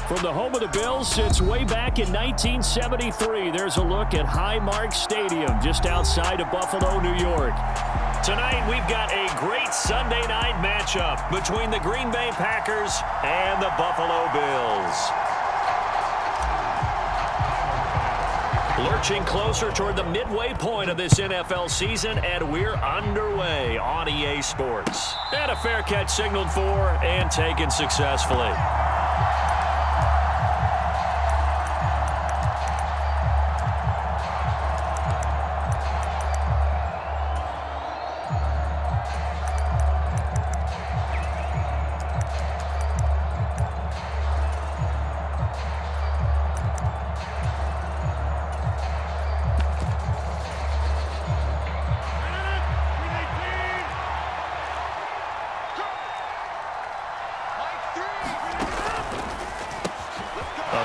From the home of the Bills since way back in 1973, there's a look at Highmark Stadium just outside of Buffalo, New York. Tonight, we've got a great Sunday night matchup between the Green Bay Packers and the Buffalo Bills. Lurching closer toward the midway point of this NFL season, and we're underway on EA Sports. And a fair catch signaled for and taken successfully.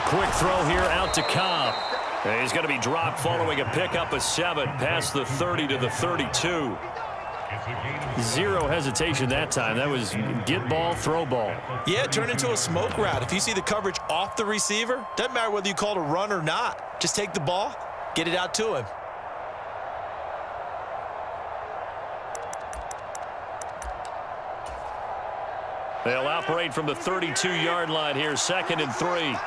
Quick throw here out to Cobb. He's going to be dropped following a pickup of 7 past the 30 to the 32. Zero hesitation that time. That was get ball, throw ball. Yeah, turn into a smoke route. If you see the coverage off the receiver, doesn't matter whether you call it a run or not. Just take the ball, get it out to him. They'll operate from the 32-yard line here, 2nd and 3.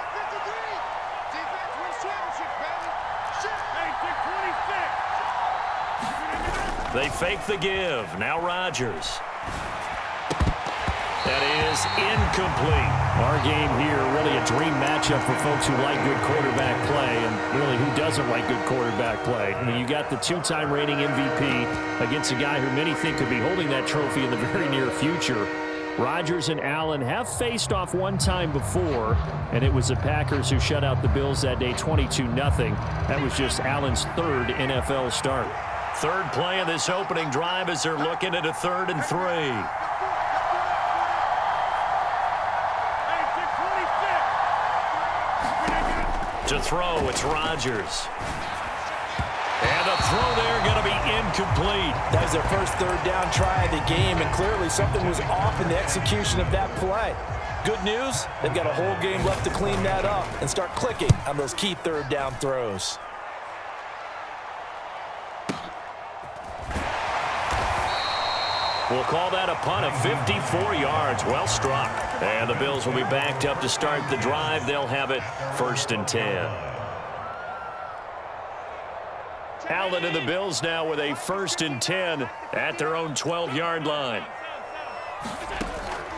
They fake the give. Now Rodgers. That is incomplete. Our game here, really a dream matchup for folks who like good quarterback play, and really who doesn't like good quarterback play. I mean, you got the 2-time reigning MVP against a guy who many think could be holding that trophy in the very near future. Rodgers and Allen have faced off one time before, and it was the Packers who shut out the Bills that day 22-0. That was just Allen's 3rd NFL start. Third play of this opening drive as they're looking at a 3rd and 3. To throw, it's Rodgers. And the throw there going to be incomplete. That was their first 3rd down try of the game, and clearly something was off in the execution of that play. Good news, they've got a whole game left to clean that up and start clicking on those key 3rd down throws. We'll call that a punt of 54 yards. Well struck. And the Bills will be backed up to start the drive. They'll have it 1st and 10. Allen and the Bills now with a 1st and 10 at their own 12-yard line.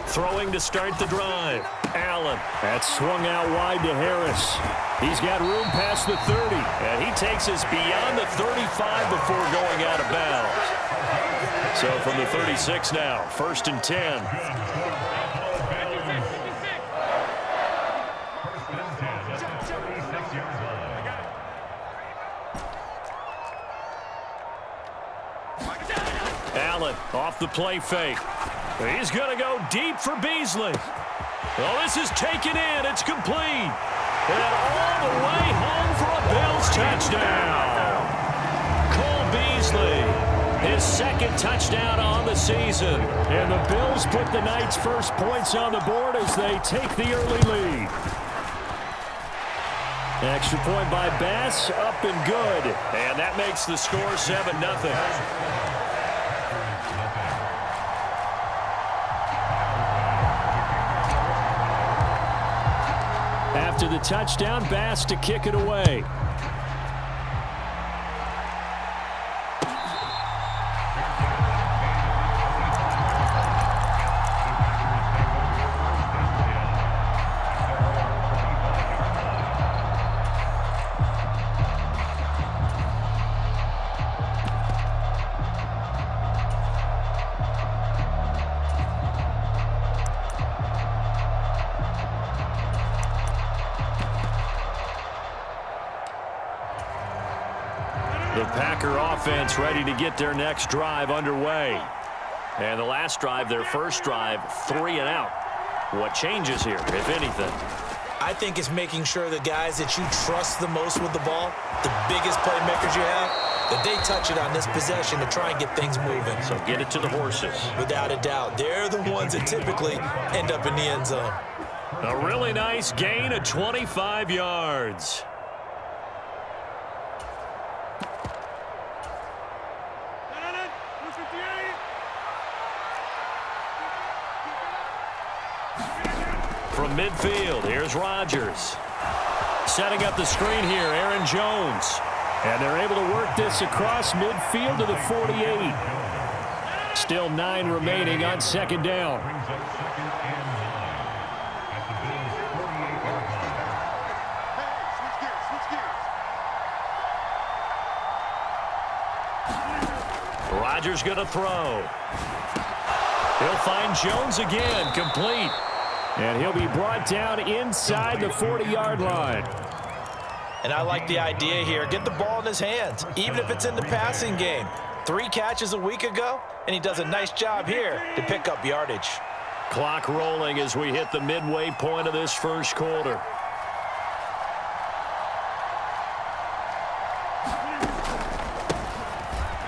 Throwing to start the drive. Allen. That's swung out wide to Harris. He's got room past the 30. And he takes us beyond the 35 before going out of bounds. So from the 36 now, 1st and 10. Allen off the play fake. He's going to go deep for Beasley. Well, this is taken in. It's complete. And all the way home for a Bills touchdown. Cole Beasley. His 2nd touchdown on the season. And the Bills put the night's first points on the board as they take the early lead. Extra point by Bass, up and good. And that makes the score 7-0. After the touchdown, Bass to kick it away. The Packer offense ready to get their next drive underway. And the last drive, their first drive, 3 and out. What changes here, if anything? I think it's making sure the guys that you trust the most with the ball, the biggest playmakers you have, that they touch it on this possession to try and get things moving. So get it to the horses. Without a doubt. They're the ones that typically end up in the end zone. A really nice gain of 25 yards. From midfield, here's Rodgers. Setting up the screen here, Aaron Jones. And they're able to work this across midfield to the 48. Still 9 remaining on second down. Rodgers going to throw. He'll find Jones again, complete. And he'll be brought down inside the 40-yard line. And I like the idea here. Get the ball in his hands, even if it's in the passing game. 3 catches a week ago, and he does a nice job here to pick up yardage. Clock rolling as we hit the midway point of this first quarter.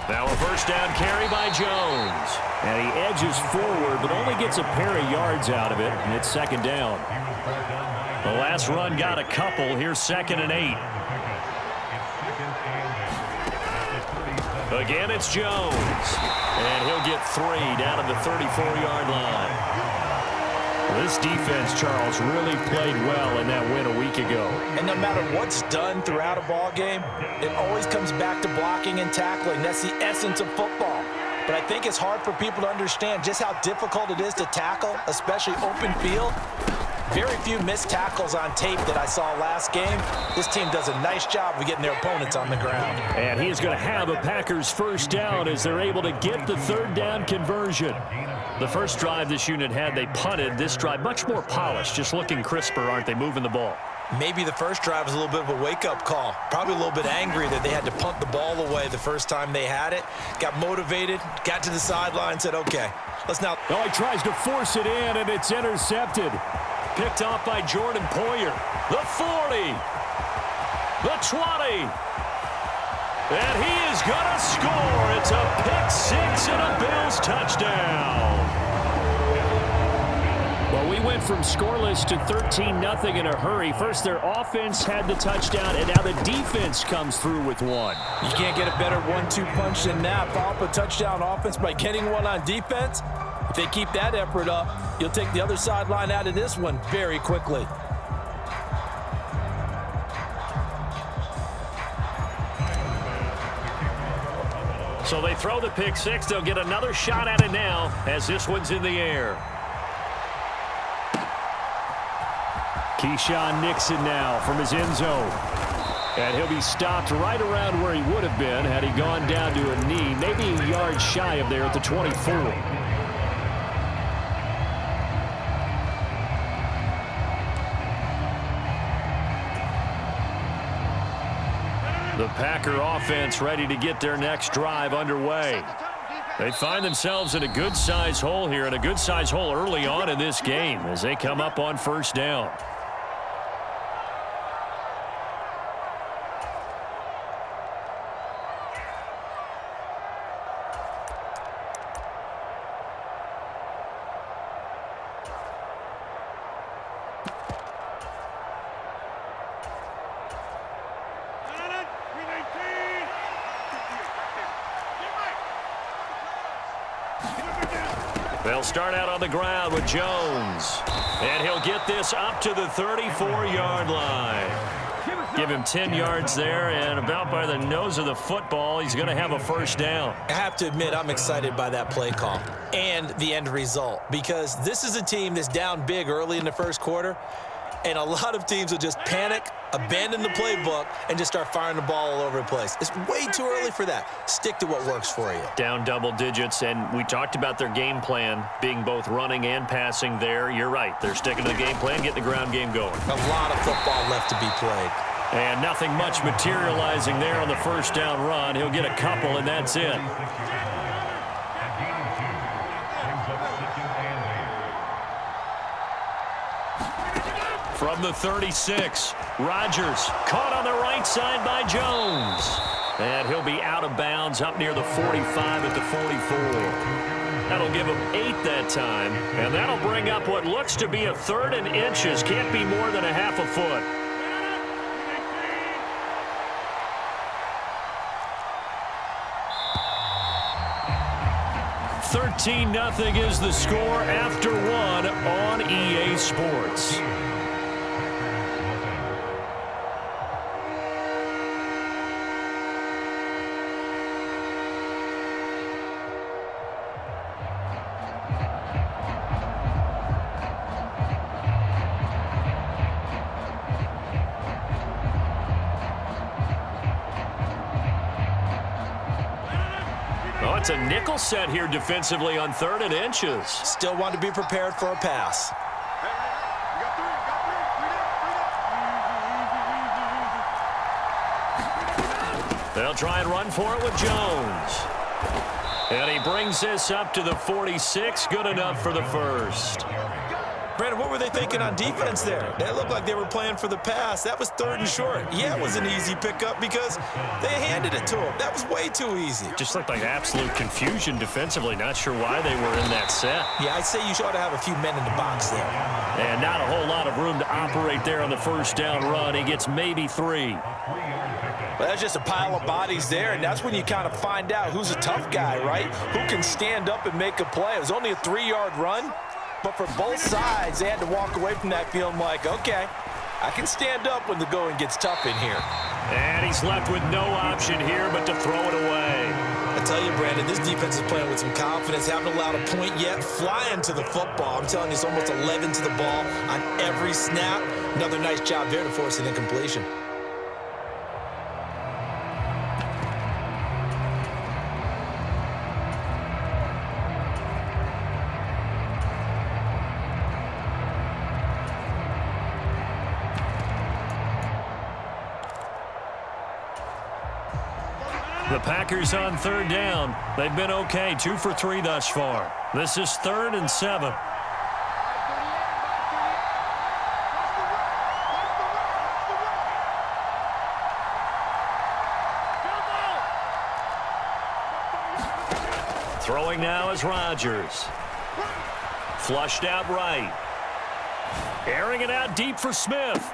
Now a first down carry by Jones. And he edges forward, but only gets a pair of yards out of it, and it's second down. The last run got a couple. Here's 2nd and 8. Again, it's Jones. And he'll get 3 down at the 34-yard line. This defense, Charles, really played well in that win a week ago. And no matter what's done throughout a ball game, it always comes back to blocking and tackling. That's the essence of football. But I think it's hard for people to understand just how difficult it is to tackle, especially open field. Very few missed tackles on tape that I saw last game. This team does a nice job of getting their opponents on the ground. And he's going to have a Packers first down as they're able to get the third down conversion. The first drive this unit had, they punted. This drive, much more polished, just looking crisper, aren't they, moving the ball? Maybe the first drive was a little bit of a wake-up call. Probably a little bit angry that they had to punt the ball away the first time they had it. Got motivated, got to the sideline, said, okay, let's now. Oh, he tries to force it in, and it's intercepted. Picked off by Jordan Poyer. The 40. The 20. And he is going to score. It's a pick-6 and a Bills touchdown. Well, we went from scoreless to 13-0 in a hurry. First, their offense had the touchdown, and now the defense comes through with one. You can't get a better 1-2 punch than that. Follow up a touchdown offense by getting one on defense. If they keep that effort up, you'll take the other sideline out of this one very quickly. So they throw the pick-6. They'll get another shot at it now as this one's in the air. Keyshawn Nixon now from his end zone. And he'll be stopped right around where he would have been had he gone down to a knee, maybe a yard shy of there at the 24. The Packer offense ready to get their next drive underway. They find themselves in a good-sized hole here, and a good-sized hole early on in this game as they come up on first down. They'll start out on the ground with Jones. And he'll get this up to the 34-yard line. Give him 10 yards there, and about by the nose of the football, he's going to have a first down. I have to admit, I'm excited by that play call and the end result, because this is a team that's down big early in the first quarter, and a lot of teams will just panic, abandon the playbook, and just start firing the ball all over the place. It's way too early for that. Stick to what works for you. Down double digits, and we talked about their game plan being both running and passing there. You're right. They're sticking to the game plan, getting the ground game going. A lot of football left to be played. And nothing much materializing there on the first down run. He'll get a couple, and that's it. From the 36, Rodgers caught on the right side by Jones. And he'll be out of bounds up near the 45 at the 44. That'll give him 8 that time. And that'll bring up what looks to be a 3rd and inches. Can't be more than a half a foot. 13-0 is the score after 1 on EA Sports. It's a nickel set here defensively on 3rd and inches. Still want to be prepared for a pass. They'll try and run for it with Jones. And he brings this up to the 46. Good enough for the first. Brandon, what were they thinking on defense there? They looked like they were playing for the pass. That was 3rd and short. Yeah, it was an easy pickup because they handed it to him. That was way too easy. Just looked like absolute confusion defensively. Not sure why they were in that set. Yeah, I'd say you ought to have a few men in the box there. And not a whole lot of room to operate there on the first down run. He gets maybe 3. Well, that's just a pile of bodies there, and that's when you kind of find out who's a tough guy, right? Who can stand up and make a play. It was only a 3-yard run. But for both sides, they had to walk away from that feeling like, okay, I can stand up when the going gets tough in here. And he's left with no option here but to throw it away. I tell you, Brandon, this defense is playing with some confidence. Haven't allowed a point yet. Flying to the football. I'm telling you, it's almost 11 to the ball on every snap. Another nice job there to force an incompletion. The Packers on 3rd down. They've been okay, 2 for 3 thus far. This is 3rd and 7. Throwing now is Rodgers. Flushed out right. Airing it out deep for Smith.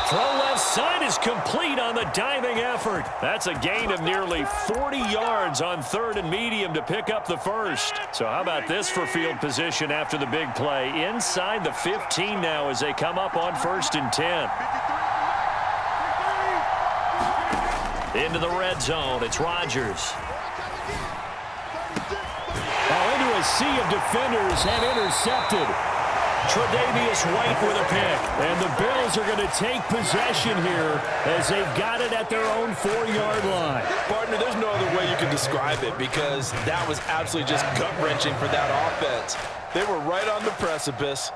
Throw left side is complete on the diving effort. That's a gain of nearly 40 yards on 3rd and medium to pick up the first. So how about this for field position after the big play? Inside the 15 now as they come up on 1st and 10. Into the red zone. It's Rodgers. Into a sea of defenders and intercepted. Tre'Davious White with a pick. And the Bills are going to take possession here as they've got it at their own 4-yard line. Partner, there's no other way you can describe it because that was absolutely just gut-wrenching for that offense. They were right on the precipice.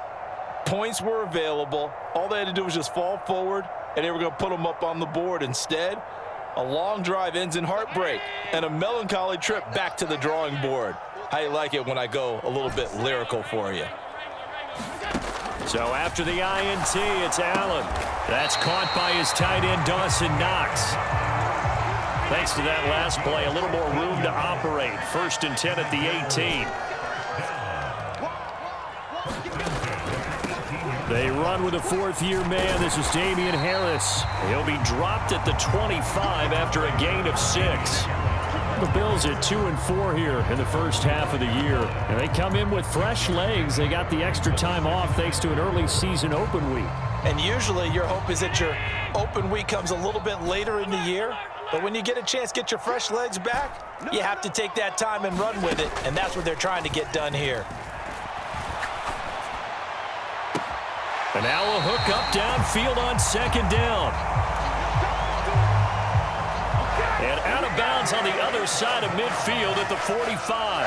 Points were available. All they had to do was just fall forward, and they were going to put them up on the board. Instead, a long drive ends in heartbreak and a melancholy trip back to the drawing board. I like it when I go a little bit lyrical for you. So after the INT, it's Allen. That's caught by his tight end, Dawson Knox. Thanks to that last play, a little more room to operate. 1st and 10 at the 18. They run with a 4th-year man. This is Damian Harris. He'll be dropped at the 25 after a gain of 6. The Bills at 2-4 here in the first half of the year. And they come in with fresh legs. They got the extra time off thanks to an early season open week. And usually your hope is that your open week comes a little bit later in the year. But when you get a chance to get your fresh legs back, you have to take that time and run with it. And that's what they're trying to get done here. And now a hook up downfield on 2nd down. And out of bounds on the other side of midfield at the 45.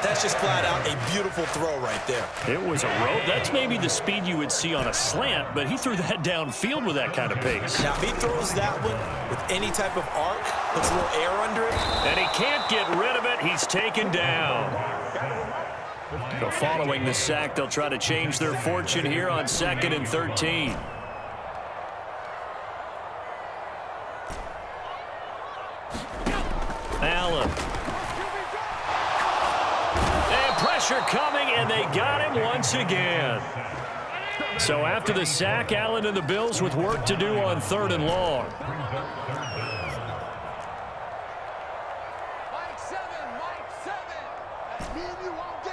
That's just flat out a beautiful throw right there. It was a rope. That's maybe the speed you would see on a slant, but he threw that downfield with that kind of pace. Now, if he throws that one with any type of arc, puts a little air under it. And he can't get rid of it. He's taken down. So following the sack, they'll try to change their fortune here on 2nd and 13. Allen. got him once again. So after the sack, Allen and the Bills with work to do on 3rd and long. Mike 7. That's me and you all day.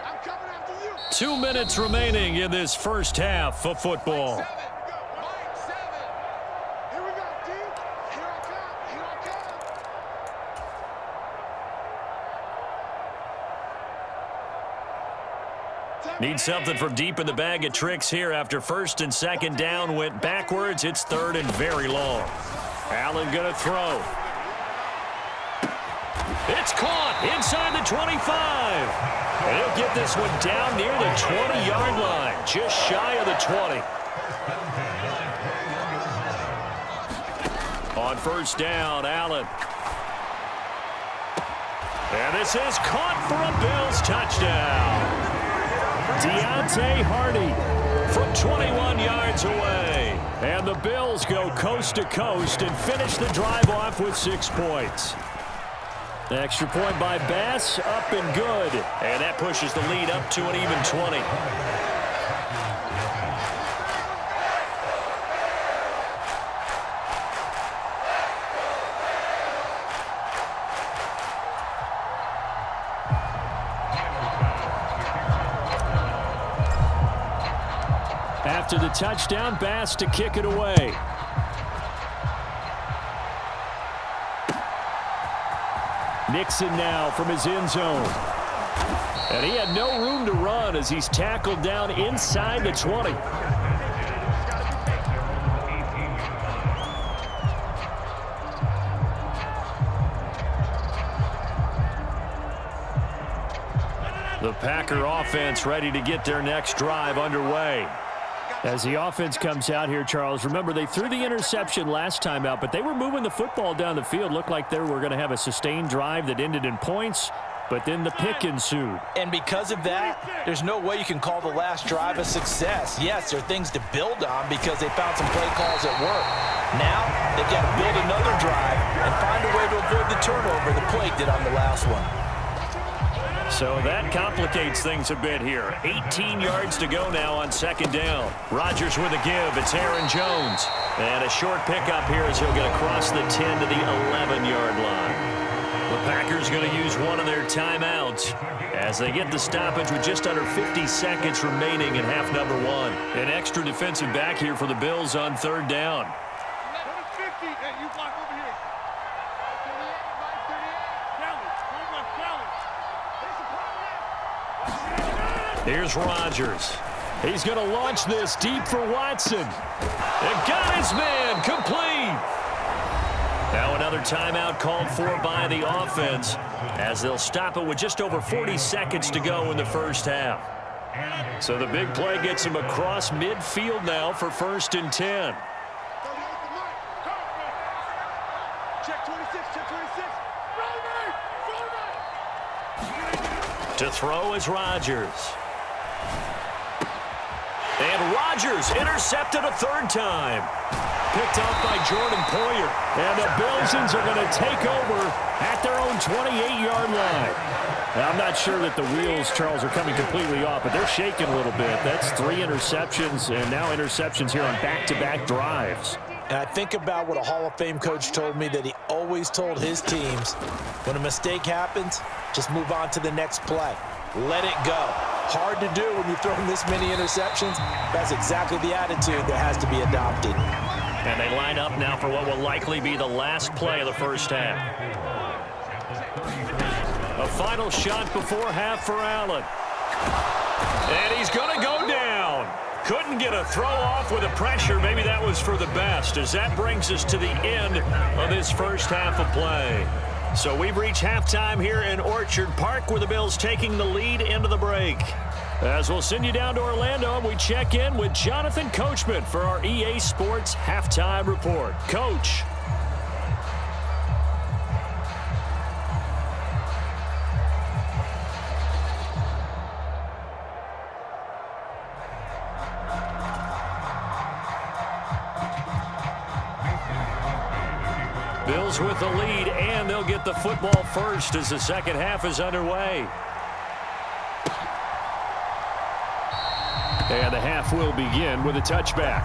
I'm coming after you. 2 minutes remaining in this first half of football. Mike 7. Here we go, D. Here I come. Need something from deep in the bag of tricks here after 1st and 2nd down went backwards. It's 3rd and very long. Allen going to throw. It's caught inside the 25. And he'll get this one down near the 20-yard line, just shy of the 20. On 1st down, Allen. And this is caught for a Bills touchdown. Deontay Hardy from 21 yards away. And the Bills go coast to coast and finish the drive off with 6 points. The extra point by Bass, up and good. And that pushes the lead up to an even 20. After the touchdown, Bass to kick it away. Nixon now from his end zone. And he had no room to run as he's tackled down inside the 20. The Packer offense ready to get their next drive underway. As the offense comes out here, Charles, remember they threw the interception last time out, but they were moving the football down the field. Looked like they were going to have a sustained drive that ended in points, but then the pick ensued. And because of that, there's no way you can call the last drive a success. Yes, there are things to build on because they found some play calls at work. Now, they've got to build another drive and find a way to avoid the turnover the play did on the last one. So that complicates things a bit here. 18 yards to go now on 2nd down. Rodgers with a give. It's Aaron Jones. And a short pickup here as he'll get across the 10 to the 11-yard line. The Packers going to use one of their timeouts as they get the stoppage with just under 50 seconds remaining in half number 1. An extra defensive back here for the Bills on 3rd down. Here's Rodgers. He's going to launch this deep for Watson. And got his man complete. Now another timeout called for by the offense as they'll stop it with just over 40 seconds to go in the first half. So the big play gets him across midfield now for 1st and 10. Check 26. To throw is Rodgers. And Rodgers intercepted a 3rd time. Picked off by Jordan Poyer. And the Bills are going to take over at their own 28-yard line. Now, I'm not sure that the wheels, Charles, are coming completely off, but they're shaking a little bit. That's 3 interceptions and now interceptions here on back-to-back drives. And I think about what a Hall of Fame coach told me that he always told his teams, when a mistake happens, just move on to the next play. Let it go. Hard to do when you've thrown this many interceptions. That's exactly the attitude that has to be adopted. And they line up now for what will likely be the last play of the first half. A final shot before half for Allen. And he's going to go down. Couldn't get a throw off with the pressure. Maybe that was for the best, as that brings us to the end of this first half of play. So we've reached halftime here in Orchard Park, where the Bills taking the lead into the break. As we'll send you down to Orlando, and we check in with Jonathan Coachman for our EA Sports Halftime Report. Coach. Bills with the lead, and they'll get the football first as the second half is underway. And the half will begin with a touchback.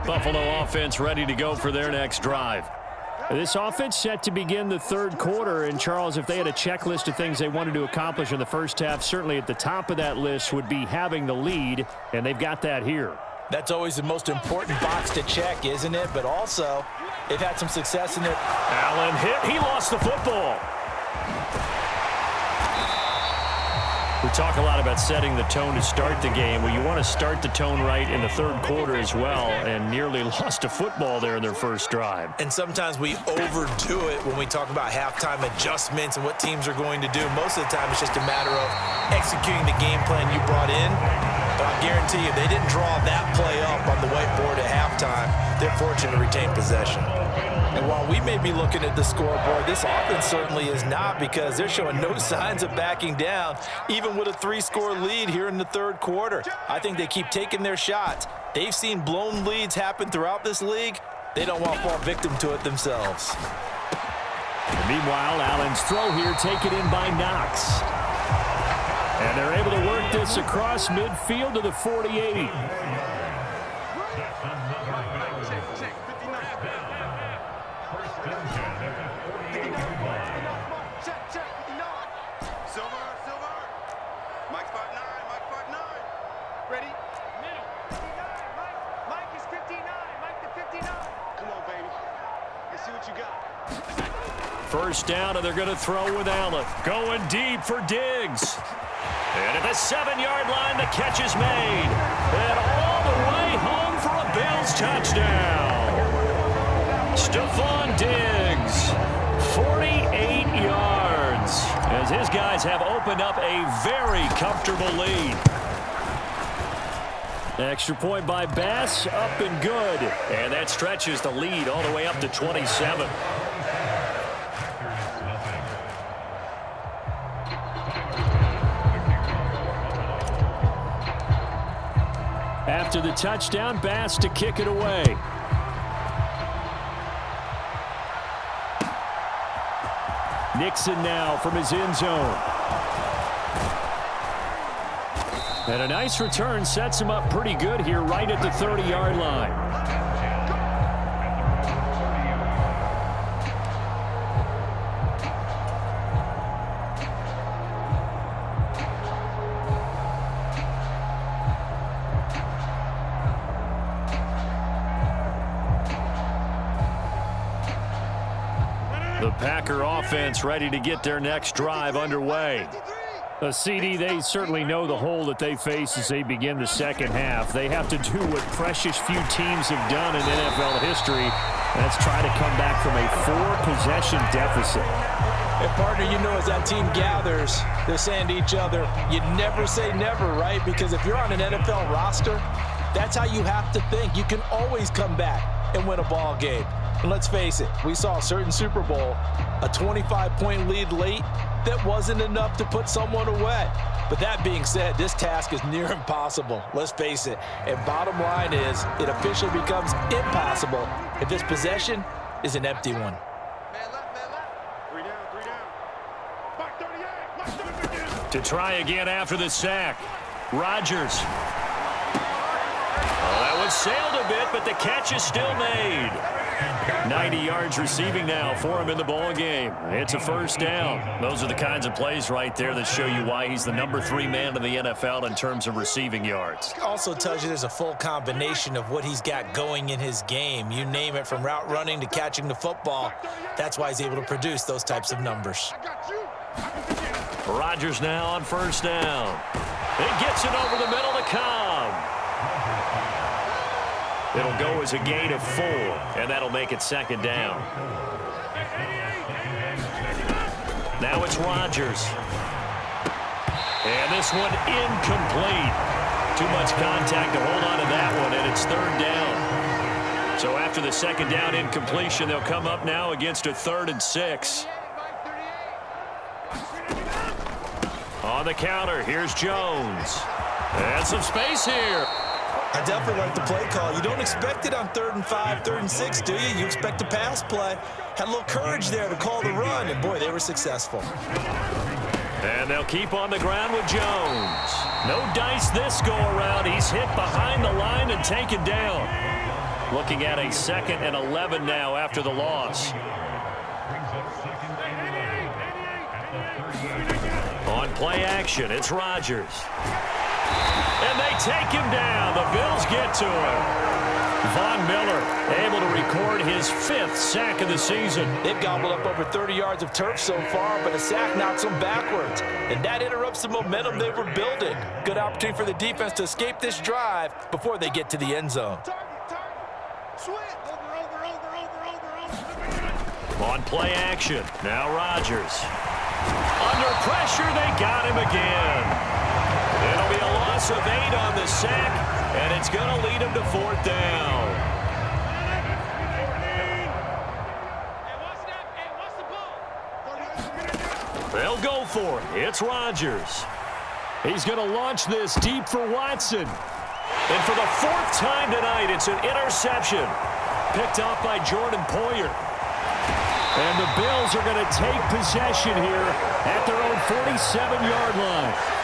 Buffalo offense ready to go for their next drive. This offense set to begin the third quarter. And, Charles, if they had a checklist of things they wanted to accomplish in the first half, certainly at the top of that list would be having the lead, and they've got that here. That's always the most important box to check, isn't it? But also, they've had some success in it. Allen hit. He lost the football. We talk a lot about setting the tone to start the game. Well, you want to start the tone right in the third quarter as well, and nearly lost a football there in their first drive. And sometimes we overdo it when we talk about halftime adjustments and what teams are going to do. Most of the time, it's just a matter of executing the game plan you brought in. But I'll guarantee you, they didn't draw that play up on the whiteboard at halftime. They're fortunate to retain possession. And while we may be looking at the scoreboard, this offense certainly is not, because they're showing no signs of backing down, even with a 3-score lead here in the third quarter. I think they keep taking their shots. They've seen blown leads happen throughout this league. They don't want to fall victim to it themselves. Meanwhile, Allen's throw here taken in by Knox. And they're able to work this across midfield to the 48. First down, and they're going to throw with Allen. Going deep for Diggs. And at the 7-yard line, the catch is made. And all the way home for a Bills touchdown. Stephon Diggs, 48 yards, as his guys have opened up a very comfortable lead. Extra point by Bass, up and good. And that stretches the lead all the way up to 27. After the touchdown, Bass to kick it away. Nixon now from his end zone. And a nice return sets him up pretty good here right at the 30-yard line. The Packer offense ready to get their next drive underway. A CD, they certainly know the hole that they face as they begin the second half. They have to do what precious few teams have done in NFL history. That's try to come back from a 4-possession deficit. And partner, you know, as that team gathers, they're saying to each other, you never say never, right? Because if you're on an NFL roster, that's how you have to think. You can always come back and win a ball game. And let's face it, we saw a certain Super Bowl, a 25-point lead late, that wasn't enough to put someone away. But that being said, this task is near impossible. Let's face it. And bottom line is, it officially becomes impossible if this possession is an empty one. To try again after the sack. Rodgers. Well, that one sailed a bit, but the catch is still made. 90 yards receiving now for him in the ball game. It's a first down. Those are the kinds of plays right there that show you why he's the number 3 man in the NFL in terms of receiving yards. Also tells you there's a full combination of what he's got going in his game. You name it, from route running to catching the football. That's why he's able to produce those types of numbers. Rodgers now on first down. It gets it over the middle to Cobb. It'll go as a gain of 4, and that'll make it second down. Now it's Rodgers. And this one incomplete. Too much contact to hold on to that one, and it's third down. So after the second down incompletion, they'll come up now against a 3rd and 6. On the counter, here's Jones. And some space here. I definitely like the play call. You don't expect it on 3rd and 5, 3rd and 6, do you? You expect a pass play. Had a little courage there to call the run, and boy, they were successful. And they'll keep on the ground with Jones. No dice this go-around. He's hit behind the line and taken down. Looking at a 2nd and 11 now after the loss. On play action, it's Rodgers. And they take him down. The Bills get to him. Von Miller able to record his 5th sack of the season. They've gobbled up over 30 yards of turf so far, but a sack knocks them backwards. And that interrupts the momentum they were building. Good opportunity for the defense to escape this drive before they get to the end zone. On play action, now Rodgers. Under pressure, they got him again. It'll be a loss of 8 on the sack, and it's going to lead him to 4th down. They'll go for it. It's Rodgers. He's going to launch this deep for Watson. And for the 4th time tonight, it's an interception. Picked off by Jordan Poyer. And the Bills are going to take possession here at their own 47-yard line.